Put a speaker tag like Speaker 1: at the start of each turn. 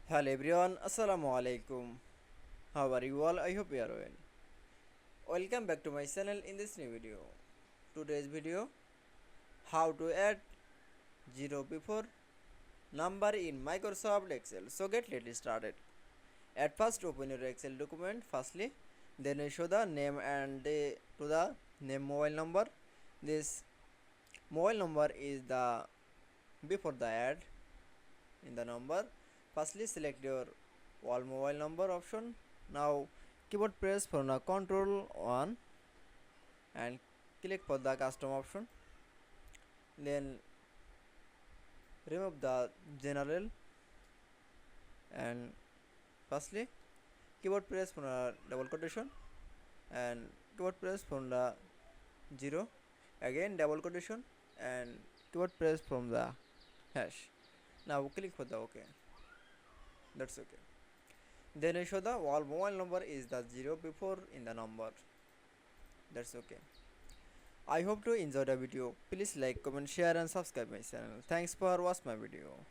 Speaker 1: Hello everyone, Assalamu Walaikum. How are you all? I hope you are well. Welcome back to my channel in this new video. Today's video, how to add zero before number in Microsoft Excel. So let's started. At first open your Excel document firstly, then you show the name and to the name mobile number. This mobile number is the before the add in the number. Firstly select your all mobile number option. Now keyboard press for the control 1 and click for the custom option. Then remove the general and firstly keyboard press for the double quotation and keyboard press from the 0, again double quotation and keyboard press from the hash. Now click for the OK. That's okay. Then I show the all mobile number is the 0 before in the number. That's okay. I hope to enjoy the video. Please like, comment, share and subscribe my channel. Thanks for watching my video.